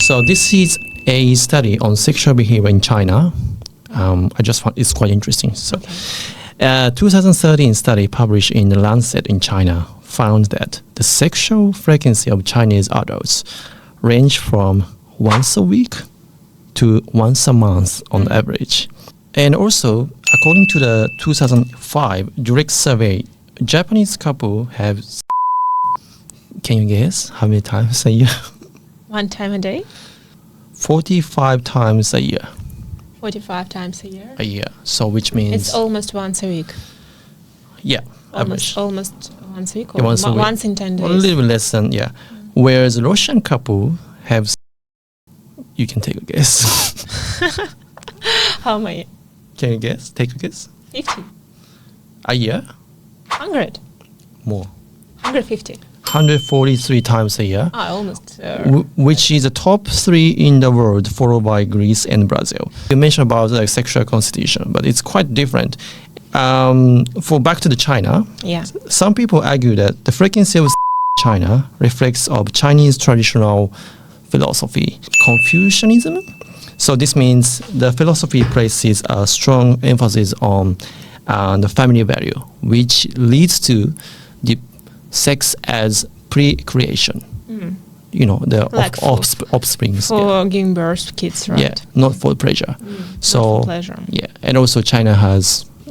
So this is a study on sexual behavior in China. I just found it's quite interesting. So, 2013 study published in the Lancet in China found that the sexual frequency of Chinese adults range from once a week to once a month on average. And also, according to the 2005 direct survey, Japanese couple have, can you guess how many times a year? One time a day? 45 times a year. 45 times a year? A year. So which means... It's almost once a week. Yeah. Almost once a week or yeah, once in 10 days? A little bit less than, yeah. Whereas Russian couple have... You can take a guess. How many? Can you guess? Take a guess. 50. A year? 100. More. 150. 143 times a year. Almost. Which is the top 3 in the world, followed by Greece and Brazil. You mentioned about like sexual constitution, but it's quite different. For back to the China, some people argue that the frequency of China reflects of Chinese traditional philosophy, Confucianism. So this means the philosophy places a strong emphasis on the family value, which leads to the sex as pre-creation. You know, the like offsprings. For giving birth to kids, right? Yeah, not for pleasure. So, not for pleasure. Yeah, and also China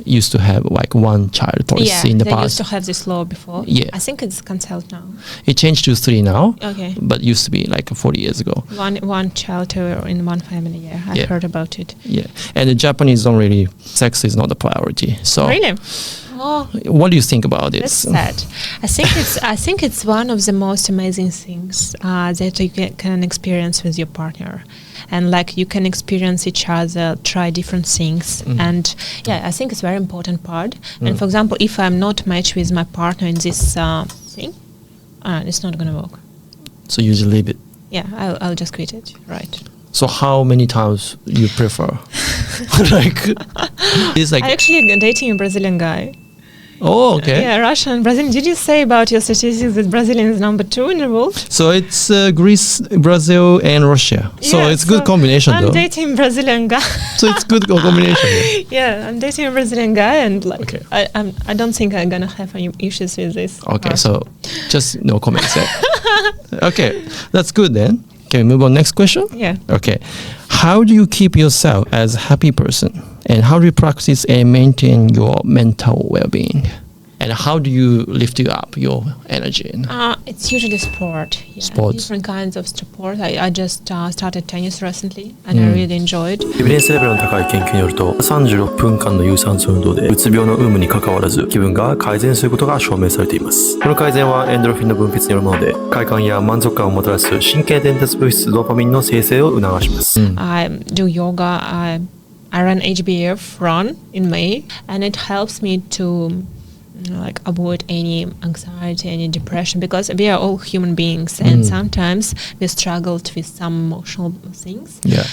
used to have like one child policy in the past. They used to have this law before. Yeah. I think it's cancelled now. It changed to 3 now. Okay. But used to be like 40 years ago. One child in one family, I've heard about it. Yeah. And the Japanese don't really, sex is not a priority. So really? Oh, what do you think about this? That's sad. I think it's one of the most amazing things that you can experience with your partner. And like you can experience each other, try different things. And I think it's a very important part. And for example, if I'm not matched with my partner in this thing, it's not going to work. So you just leave it? Yeah, I'll just quit it, right. So how many times you prefer? It's like... I'm actually dating a Brazilian guy. Oh, okay. Yeah, Russia and Brazil. Did you say about your statistics that Brazilian is number 2 in the world? So it's Greece, Brazil, and Russia. So it's good combination, though. I'm dating a Brazilian guy. So it's good combination. Yeah, I'm dating a Brazilian guy, and like I don't think I'm gonna have any issues with this. Okay, so just no comments. Okay, that's good then. Can we move on next question? Yeah. Okay. How do you keep yourself as a happy person? And how do you practice and maintain your mental well-being? And how do you lift up your energy? It's usually sport. Yeah. Sports. Different kinds of sport. I just started tennis recently, and I really enjoyed. エビデンスレベルの高い研究によると、36分間の有酸素運動でうつ病の有無にかかわらず気分が改善することが証明されています。この改善はエンドルフィンの分泌によるもので、快感や満足感をもたらす神経伝達物質ドーパミンの生成を促します。I do yoga. I ran HBF run in May, and it helps me to like avoid any anxiety, any depression, because we are all human beings, and sometimes we struggled with some emotional things. Yeah.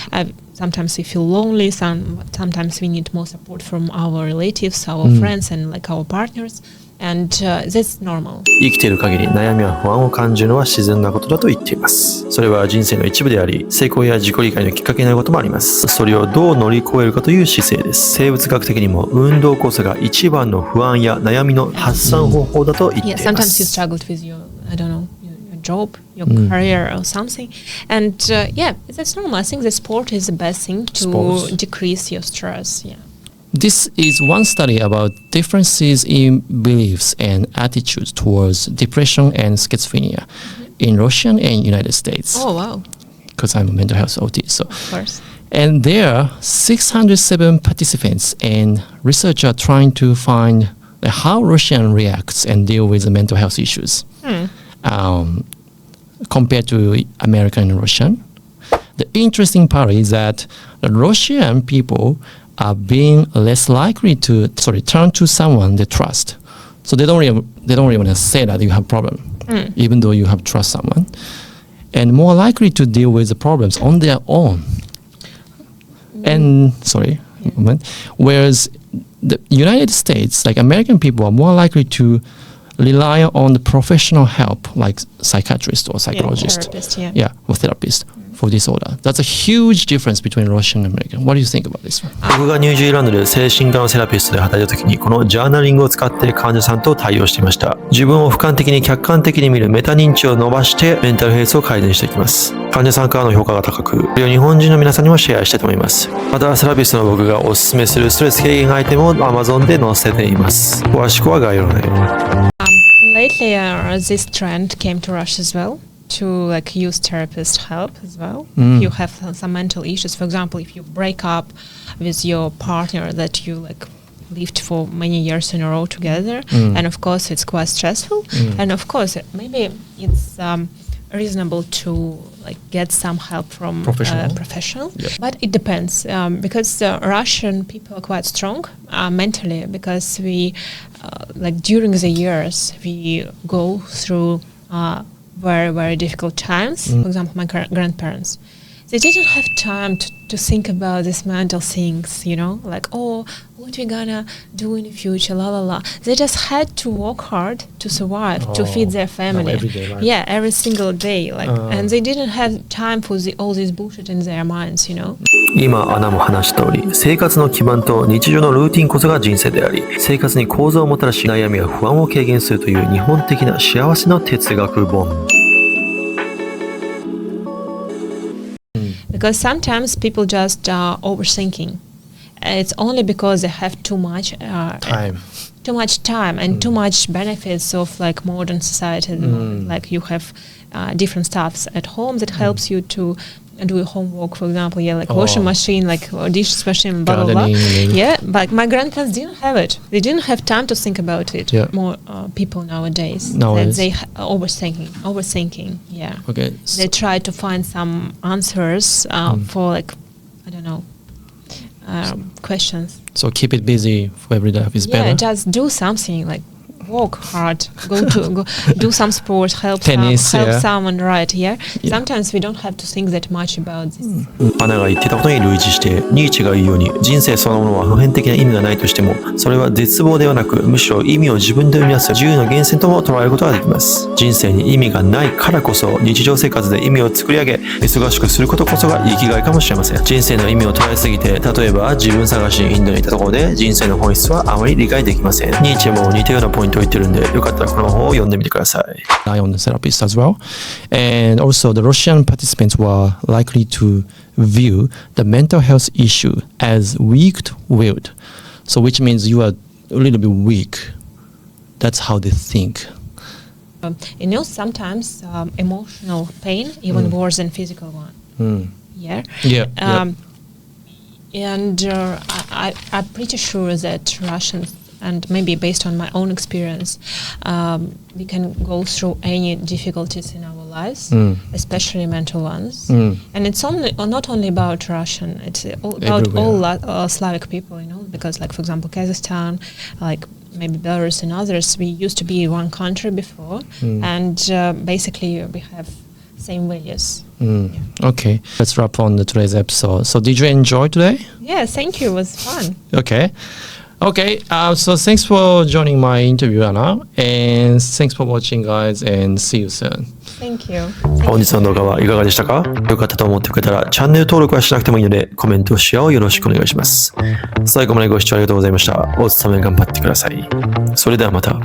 Sometimes we feel lonely. Sometimes we need more support from our relatives, our friends, and like our partners. And that's normal. 生きている限り悩みや不安を感じるのは自然なことだと言っています。それは人生の一部であり、成功や自己理解のきっかけになることもあります。それをどう乗り越えるかという姿勢です。生物学的にも運動こそが一番の不安や悩みの発散方法だと言っています。Yeah, sometimes you struggled with your job, your career or something. And that's normal. I think the sport is the best thing to decrease your stress. Yeah. This is one study about differences in beliefs and attitudes towards depression and schizophrenia in Russia and United States. Oh, wow. Because I'm a mental health OT. So. Of course. And there are 607 participants, and researchers are trying to find how Russian reacts and deal with the mental health issues compared to American and Russian. The interesting part is that the Russian people are being less likely to turn to someone they trust. So they don't really want to say that you have problem, even though you have trust someone, and more likely to deal with the problems on their own. And whereas the United States, like American people, are more likely to rely on the professional help, like psychiatrist or psychologist, therapist, or therapist, for disorder. That's a huge difference between Russian and American. What do you think about this one? 僕がニュージーランドで精神科のセラピストで働いた時にこのジャーナリングを使って患者さんと対応していました。自分を俯瞰的に客観的に見るメタ認知を伸ばしてメンタルヘルスを改善していきます。患者さんからの評価が高く、これを日本人の皆さんにもシェアしたいと思います。またセラピストの僕がおすすめするストレス軽減アイテムを Amazon で載せています。詳しくは概要欄で。Lately, this trend came to Russia as well. To like use therapist help as well. If you have some mental issues, for example, if you break up with your partner that you like lived for many years in a row together, and of course it's quite stressful, and of course maybe it's reasonable to like get some help from professional. Yeah. But it depends because Russian people are quite strong mentally because we like during the years we go through very, very difficult times. For example, my grandparents, they didn't have time to think about these mental things, you know, like, oh, what we gonna do in the future, la la la. They just had to work hard to survive, to feed their family. Every day, right? Yeah, every single day. Like, and they didn't have time for all this bullshit in their minds, you know. 今アナも話した通り、生活の基盤と日常のルーティンこそが人生であり、生活に構造をもたらし悩みや不安を軽減するという日本的な幸せの哲学本。Because sometimes people just overthinking. It's only because they have too much time and too much benefits of like modern society. Like you have different stuffs at home that helps you to do your homework, for example, like washing machine, like dish machine, blah blah blah. Yeah, but my grandparents didn't have it. They didn't have time to think about it. Yeah. More people nowadays. They overthinking. Yeah. Okay. They try to find some answers for like I don't know questions. So keep it busy for every day is better. Yeah, just do something like. Work hard, go do some sports, help Tennis, someone, right? Yeah. Sometimes we don't have to think that much about this. アナが言ってたことに類似して、ニーチェが言うように人生そのものは普遍的な意味がないとしても、それは絶望ではなく、むしろ意味を自分で生み出す自由の源泉とも捉えることができます。人生に意味がないからこそ、日常生活で意味を作り上げ、忙しくすることこそが生きがいかもしれません。人生の意味を捉えすぎて、例えば自分探しにインドにいたところで人生の本質はあまり理解できません。ニーチェも似たようなポイントを言ってるんで、よかったらこの本を読んでみてください。On the therapist as well. And also the Russian participants were likely to view the mental health issue as weak-willed. So which means you are a little bit weak. That's how they think. You know, sometimes emotional pain even worse than physical one. Yeah. And I'm pretty sure that Russians, and maybe based on my own experience, we can go through any difficulties in our lives, especially mental ones. And it's not only about Russian, it's about all Slavic people, you know, because like, for example, Kazakhstan, like maybe Belarus and others, we used to be one country before, and basically we have same values. Okay, let's wrap on today's episode. So did you enjoy today? Yeah, thank you. It was fun. Okay, so thanks for joining my interview, Anna, and thanks for watching, guys, and see you soon. Thank you. 本日の動画はいかがでしたか？よかったと思ってくれたらチャンネル登録はしなくてもいいのでコメント、シェアをよろしくお願いします。最後までご視聴ありがとうございました。お勤め頑張ってください。それではまた。